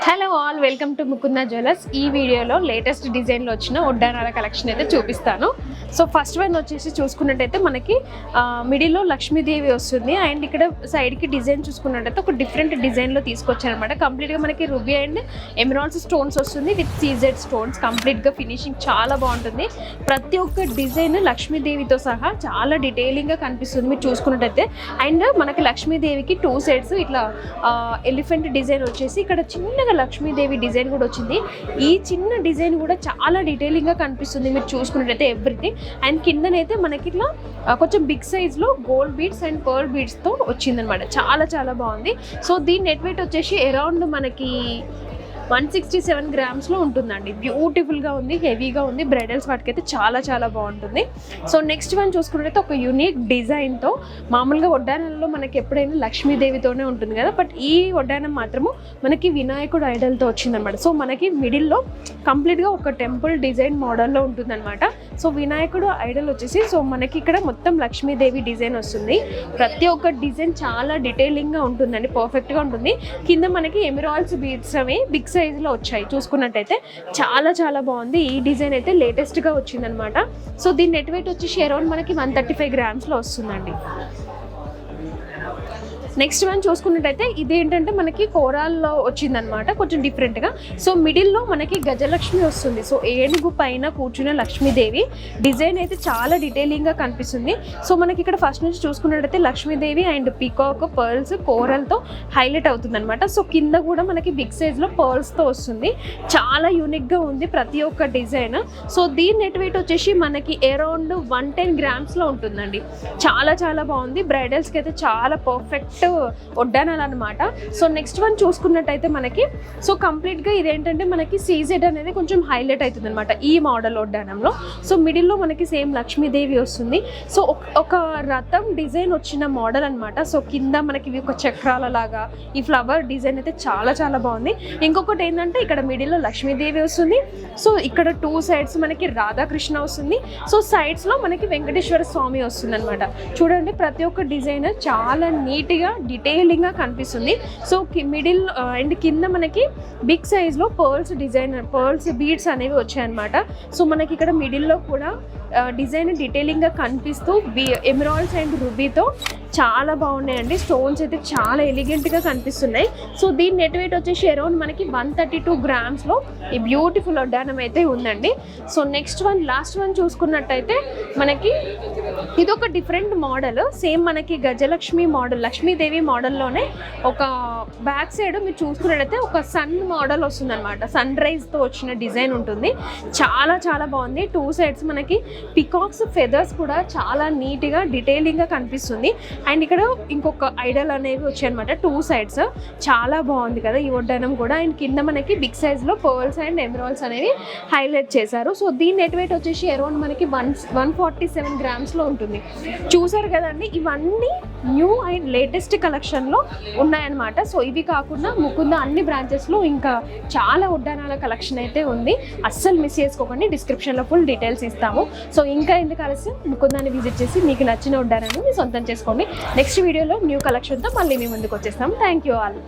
Hello all, welcome to Mukunda jewellers. ఈ వీడియోలో latest డిజైన్లో వచ్చిన వడ్డానాల కలెక్షన్ అయితే చూపిస్తాను. సో ఫస్ట్ వన్ వచ్చేసి చూసుకున్నట్టయితే మనకి మిడిల్లో లక్ష్మీదేవి వస్తుంది. అండ్ ఇక్కడ సైడ్కి డిజైన్ చూసుకున్నట్టయితే ఒక డిఫరెంట్ డిజైన్లో తీసుకొచ్చారనమాట. కంప్లీట్గా మనకి రూబీ అండ్ ఎమరాల్డ్స్ స్టోన్స్ వస్తుంది విత్ సీజెడ్ స్టోన్స్. కంప్లీట్గా ఫినిషింగ్ చాలా బాగుంటుంది. ప్రతి ఒక్క డిజైన్ లక్ష్మీదేవితో సహా చాలా డీటెయిలింగ్గా కనిపిస్తుంది మీరు చూసుకున్నట్టయితే. అండ్ మనకి లక్ష్మీదేవికి టూ సైడ్స్ ఇట్లా ఎలిఫెంట్ డిజైన్ వచ్చేసి ఇక్కడ చిన్నగా లక్ష్మీదేవి డిజైన్ కూడా వచ్చింది. ఈ చిన్న డిజైన్ కూడా చాలా డీటెయిలింగ్గా కనిపిస్తుంది మీరు చూసుకున్నట్లయితే ఎవ్రీథింగ్. అండ్ కిందనైతే మనకి ఇట్లా కొంచెం బిగ్ సైజ్లో గోల్డ్ బీడ్స్ అండ్ పర్ల్ బీడ్స్తో వచ్చిందనమాట. చాలా చాలా బాగుంది. సో దీని నెట్ వెయిట్ వచ్చేసి అరౌండ్ మనకి 167 గ్రామ్స్లో ఉంటుందండి. బ్యూటిఫుల్గా ఉంది, హెవీగా ఉంది. బ్రైడల్స్ వాటికైతే చాలా చాలా బాగుంటుంది. సో నెక్స్ట్ వన్ చూసుకున్నట్లయితే ఒక యూనిక్ డిజైన్తో, మామూలుగా వడ్డానంలో మనకి ఎప్పుడైనా లక్ష్మీదేవితోనే ఉంటుంది కదా, బట్ ఈ వడ్డానం మాత్రము మనకి వినాయకుడు ఐడల్తో వచ్చిందనమాట. సో మనకి మిడిల్లో కంప్లీట్గా ఒక టెంపుల్ డిజైన్ మోడల్లో ఉంటుందన్నమాట. సో వినాయకుడు ఐడల్ వచ్చేసి సో మనకి ఇక్కడ మొత్తం లక్ష్మీదేవి డిజైన్ వస్తుంది. ప్రతి ఒక్క డిజైన్ చాలా డీటెయిలింగ్గా ఉంటుందండి, పర్ఫెక్ట్గా ఉంటుంది. కింద మనకి ఎమరాల్డ్స్ బీడ్స్ అవి బిగ్ సైజులో వచ్చాయి చూసుకున్నట్టయితే. చాలా చాలా బాగుంది. ఈ డిజైన్ అయితే లేటెస్ట్గా వచ్చిందనమాట. సో దీని నెట్ వెయిట్ వచ్చేసి అరౌండ్ మనకి 135 గ్రామ్స్లో వస్తుందండి. నెక్స్ట్ వన్ చూసుకున్నట్టయితే ఇదేంటంటే మనకి కోరాల్లో వచ్చిందనమాట, కొంచెం డిఫరెంట్గా. సో మిడిల్లో మనకి గజలక్ష్మి వస్తుంది. సో ఏనుగు పైన కూర్చున్న లక్ష్మీదేవి డిజైన్ అయితే చాలా డీటెయిలింగ్గా కనిపిస్తుంది. సో మనకి ఇక్కడ ఫస్ట్ నుంచి చూసుకున్నట్టయితే లక్ష్మీదేవి అండ్ పీకాక్ పర్ల్స్ కోరల్తో హైలైట్ అవుతుంది అనమాట. సో కింద కూడా మనకి బిగ్ సైజ్లో పర్ల్స్తో వస్తుంది. చాలా యూనిక్గా ఉంది ప్రతి ఒక్క డిజైన్. సో దీని నెట్ వెయిట్ వచ్చేసి మనకి అరౌండ్ 110 గ్రామ్స్లో ఉంటుందండి. చాలా చాలా బాగుంది. బ్రైడల్స్కి అయితే చాలా పర్ఫెక్ట్ వడ్డానాలు అనమాట. సో నెక్స్ట్ వన్ చూసుకున్నట్టయితే మనకి సో కంప్లీట్గా ఇదేంటంటే మనకి సీజెడ్ అనేది కొంచెం హైలైట్ అవుతుంది అనమాట ఈ మోడల్ వడ్డానంలో. సో మిడిల్లో మనకి సేమ్ లక్ష్మీదేవి వస్తుంది. సో ఒక రథం డిజైన్ వచ్చిన మోడల్ అనమాట. సో కింద మనకి ఒక చక్రాల లాగా ఈ ఫ్లవర్ డిజైన్ అయితే చాలా చాలా బాగుంది. ఇంకొకటి ఏంటంటే ఇక్కడ మిడిల్లో లక్ష్మీదేవి వస్తుంది. సో ఇక్కడ టూ సైడ్స్ మనకి రాధాకృష్ణ వస్తుంది. సో సైడ్స్లో మనకి వెంకటేశ్వర స్వామి వస్తుంది అనమాట. చూడండి ప్రతి ఒక్క డిజైన్ చాలా నీట్గా డీటెయిలింగ్గా కనిపిస్తుంది. సో మిడిల్ అండ్ కింద మనకి బిగ్ సైజ్లో పర్ల్స్ డిజైన్ పర్ల్స్ బీడ్స్ అనేవి వచ్చాయన్నమాట. సో మనకి ఇక్కడ మిడిల్లో కూడా డిజైన్ డీటెయిలింగ్గా కనిపిస్తూ ఎమరాల్డ్స్ అండ్ రూబీతో చాలా బాగున్నాయండి. స్టోన్స్ అయితే చాలా ఎలిగెంట్గా కనిపిస్తున్నాయి. సో దీని నెట్ వెయిట్ వచ్చేసి అరౌండ్ మనకి 132 గ్రామ్స్లో ఈ బ్యూటిఫుల్ వడ్డానం అయితే ఉందండి. So next one last one చూసుకున్నట్టయితే మనకి ఇదొక డిఫరెంట్ మోడల్. సేమ్ మనకి గజలక్ష్మి మోడల్ లక్ష్మీదేవి మోడల్లోనే ఒక బ్యాక్ సైడ్ మీరు చూసుకున్నట్టయితే ఒక సన్ మోడల్ వస్తుంది అనమాట. సన్ రైజ్తో వచ్చిన డిజైన్ ఉంటుంది. చాలా చాలా బాగుంది. టూ సైడ్స్ మనకి పికాక్స్ ఫెదర్స్ కూడా చాలా నీట్గా డీటెయిలింగ్గా కనిపిస్తుంది. అండ్ ఇక్కడ ఇంకొక ఐడల్ అనేవి వచ్చాయన్నమాట టూ సైడ్స్. చాలా బాగుంది కదా ఈ వడ్డానం కూడా. అండ్ కింద మనకి బిగ్ సైజ్లో పర్ల్స్ అండ్ ఎమరాల్డ్స్ అనేవి హైలైట్ చేశారు. సో దీని నెట్ వెయిట్ వచ్చేసి అరౌండ్ మనకి 147 గ్రామ్స్లో ఉంటుంది. చూసారు కదండి, ఇవన్నీ న్యూ అండ్ లేటెస్ట్ కలెక్షన్లో ఉన్నాయన్నమాట. సో ఇవి కాకుండా ముకుంద అన్ని బ్రాంచెస్లో ఇంకా చాలా వడ్డానాల కలెక్షన్ అయితే ఉంది. అస్సలు మిస్ చేసుకోకండి. డిస్క్రిప్షన్లో ఫుల్ డీటెయిల్స్ ఇస్తాము. సో ఇంకా ఎందుకు ఆలస్యం, ముకుందాన్ని విజిట్ చేసి మీకు నచ్చిన వడ్డానాన్ని మీ సొంతం చేసుకోండి. నెక్స్ట్ వీడియోలో న్యూ కలెక్షన్తో మళ్ళీ మీ ముందుకు వచ్చేస్తాం. Thank you all.